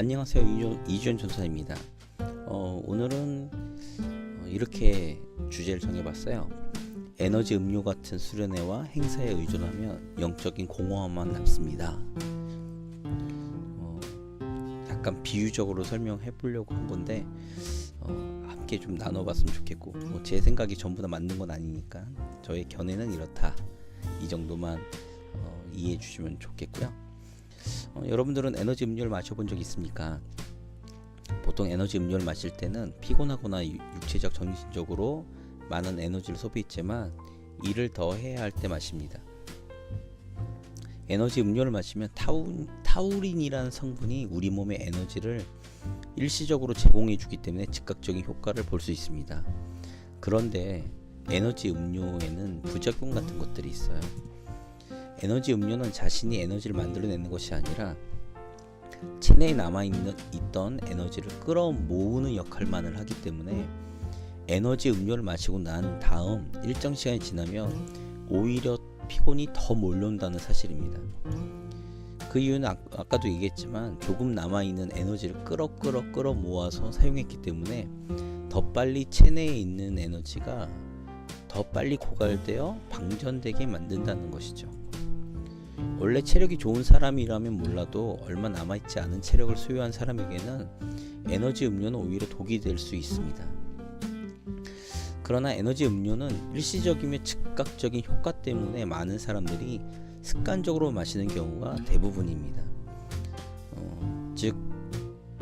안녕하세요. 이주연 전사입니다. 오늘은 이렇게 주제를 정해봤어요. 에너지 음료 같은 수련회와 행사에 의존하면 영적인 공허함만 남습니다. 약간 비유적으로 설명해 보려고 한 건데 함께 좀 나눠봤으면 좋겠고, 제 생각이 전부 다 맞는 건 아니니까 저의 견해는 이렇다, 이 정도만 이해해 주시면 좋겠고요. 여러분들은 에너지 음료를 마셔본 적 있습니까? 보통 에너지 음료를 마실 때는 피곤하거나 육체적 정신적으로 많은 에너지를 소비했지만 일을 더 해야 할 때 마십니다. 에너지 음료를 마시면 타우린이라는 성분이 우리 몸의 에너지를 일시적으로 제공해 주기 때문에 즉각적인 효과를 볼 수 있습니다. 그런데 에너지 음료에는 부작용 같은 것들이 있어요. 에너지 음료는 자신이 에너지를 만들어내는 것이 아니라 체내에 남아있던 에너지를 끌어모으는 역할만을 하기 때문에 에너지 음료를 마시고 난 다음 일정 시간이 지나면 오히려 피곤이 더 몰려온다는 사실입니다. 그 이유는 아까도 얘기했지만 조금 남아있는 에너지를 끌어 모아서 사용했기 때문에 더 빨리 체내에 있는 에너지가 더 빨리 고갈되어 방전되게 만든다는 것이죠. 원래 체력이 좋은 사람이라면 몰라도 얼마 남아있지 않은 체력을 소유한 사람에게는 에너지 음료는 오히려 독이 될 수 있습니다. 그러나 에너지 음료는 일시적이며 즉각적인 효과 때문에 많은 사람들이 습관적으로 마시는 경우가 대부분입니다. 즉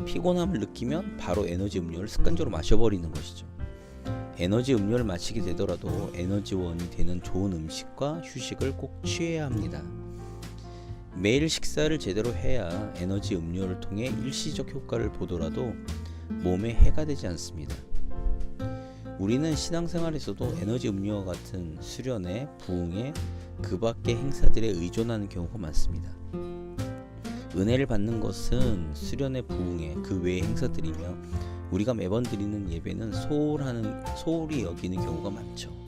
피곤함을 느끼면 바로 에너지 음료를 습관적으로 마셔버리는 것이죠. 에너지 음료를 마시게 되더라도 에너지원이 되는 좋은 음식과 휴식을 꼭 취해야 합니다. 매일 식사를 제대로 해야 에너지 음료를 통해 일시적 효과를 보더라도 몸에 해가 되지 않습니다. 우리는 신앙생활에서도 에너지 음료와 같은 수련회, 부흥회, 그 밖의 행사들에 의존하는 경우가 많습니다. 은혜를 받는 것은 수련회, 부흥회, 그 외의 행사들이며 우리가 매번 드리는 예배는 소홀히 여기는 경우가 많죠.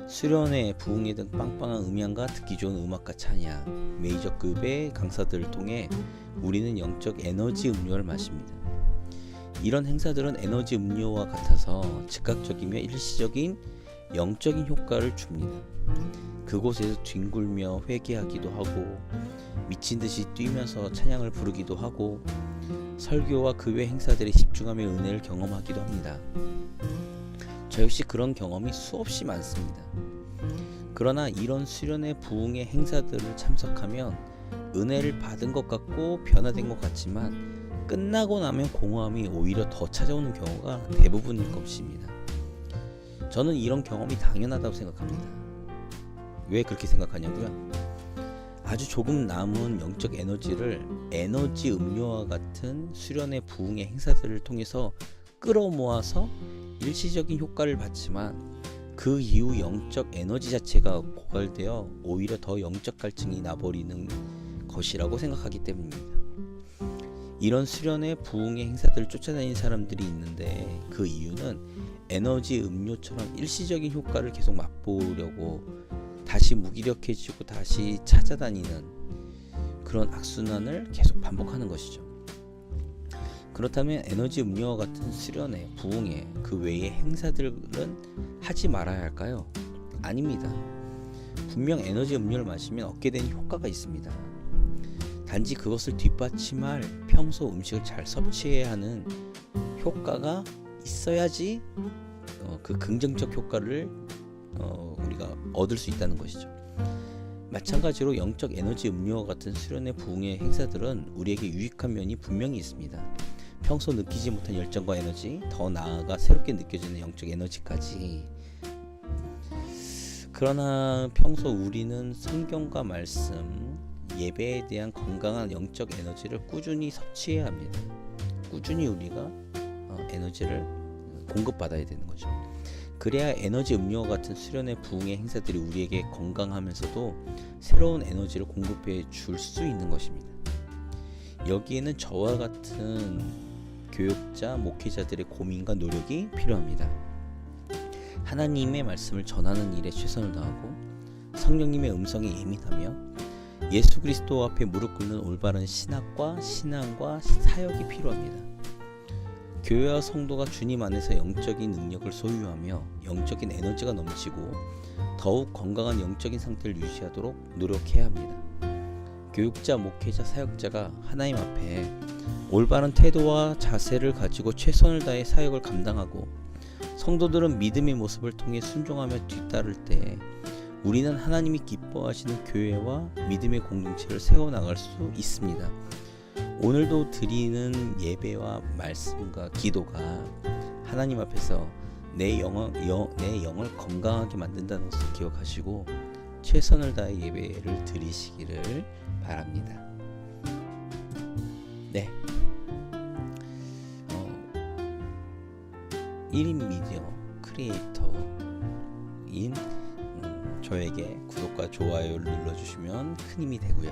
수련회, 부흥회 등 빵빵한 음향과 듣기 좋은 음악과 찬양, 메이저급의 강사들을 통해 우리는 영적 에너지 음료를 마십니다. 이런 행사들은 에너지 음료와 같아서 즉각적이며 일시적인 영적인 효과를 줍니다. 그곳에서 뒹굴며 회개하기도 하고 미친듯이 뛰면서 찬양을 부르기도 하고 설교와 그 외 행사들에 집중하며 은혜를 경험하기도 합니다. 저 역시 그런 경험이 수없이 많습니다. 그러나 이런 수련회, 부흥회 행사들을 참석하면 은혜를 받은 것 같고 변화된 것 같지만 끝나고 나면 공허함이 오히려 더 찾아오는 경우가 대부분일 것입니다. 저는 이런 경험이 당연하다고 생각합니다. 왜 그렇게 생각하냐고요? 아주 조금 남은 영적 에너지를 에너지 음료와 같은 수련회, 부흥회 행사들을 통해서 끌어모아서 일시적인 효과를 받지만 그 이후 영적 에너지 자체가 고갈되어 오히려 더 영적 갈증이 나버리는 것이라고 생각하기 때문입니다. 이런 수련회, 부흥회 행사들을 쫓아다니는 사람들이 있는데 그 이유는 에너지 음료처럼 일시적인 효과를 계속 맛보려고 다시 무기력해지고 다시 찾아다니는 그런 악순환을 계속 반복하는 것이죠. 그렇다면 에너지 음료와 같은 수련회, 부흥회, 그 외의 행사들은 하지 말아야 할까요? 아닙니다. 분명 에너지 음료를 마시면 얻게 되는 효과가 있습니다. 단지 그것을 뒷받침할 평소 음식을 잘 섭취해야 하는 효과가 있어야지 그 긍정적 효과를 우리가 얻을 수 있다는 것이죠. 마찬가지로 영적 에너지 음료와 같은 수련회, 부흥회 행사들은 우리에게 유익한 면이 분명히 있습니다. 평소 느끼지 못한 열정과 에너지, 더 나아가 새롭게 느껴지는 영적 에너지까지. 그러나 평소 우리는 성경과 말씀, 예배에 대한 건강한 영적 에너지를 꾸준히 섭취해야 합니다. 꾸준히 우리가 에너지를 공급받아야 되는 거죠. 그래야 에너지 음료와 같은 수련회, 부흥회 행사들이 우리에게 건강하면서도 새로운 에너지를 공급해 줄 수 있는 것입니다. 여기에는 저와 같은 교육자, 목회자들의 고민과 노력이 필요합니다. 하나님의 말씀을 전하는 일에 최선을 다하고 성령님의 음성에 예민하며 예수 그리스도 앞에 무릎 꿇는 올바른 신학과 신앙과 사역이 필요합니다. 교회와 성도가 주님 안에서 영적인 능력을 소유하며 영적인 에너지가 넘치고 더욱 건강한 영적인 상태를 유지하도록 노력해야 합니다. 교육자, 목회자, 사역자가 하나님 앞에 올바른 태도와 자세를 가지고 최선을 다해 사역을 감당하고 성도들은 믿음의 모습을 통해 순종하며 뒤따를 때 우리는 하나님이 기뻐하시는 교회와 믿음의 공동체를 세워나갈 수 있습니다. 오늘도 드리는 예배와 말씀과 기도가 하나님 앞에서 내 영을 건강하게 만든다는 것을 기억하시고 최선을 다해 예배를 드리시기를 바랍니다. 네, 1인 미디어 크리에이터인 저에게 구독과 좋아요를 눌러주시면 큰 힘이 되고요.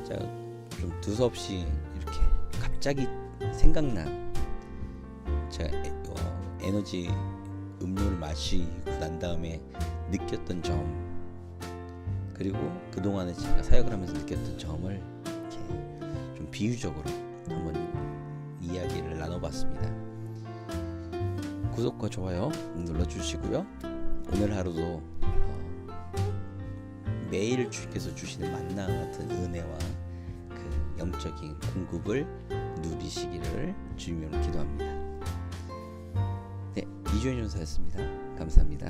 제가 좀 두서없이 이렇게 갑자기 생각난 제가 에너지 음료를 마시고 난 다음에 느꼈던 점, 그리고 그동안에 제가 사역을 하면서 느꼈던 점을 이렇게 좀 비유적으로 한번 이야기를 나눠봤습니다. 구독과 좋아요 눌러주시고요. 오늘 하루도 매일 주께서 주시는 만나 같은 은혜와 그 영적인 공급을 누리시기를 주님으로 기도합니다. 네, 이주연 전사였습니다. 감사합니다.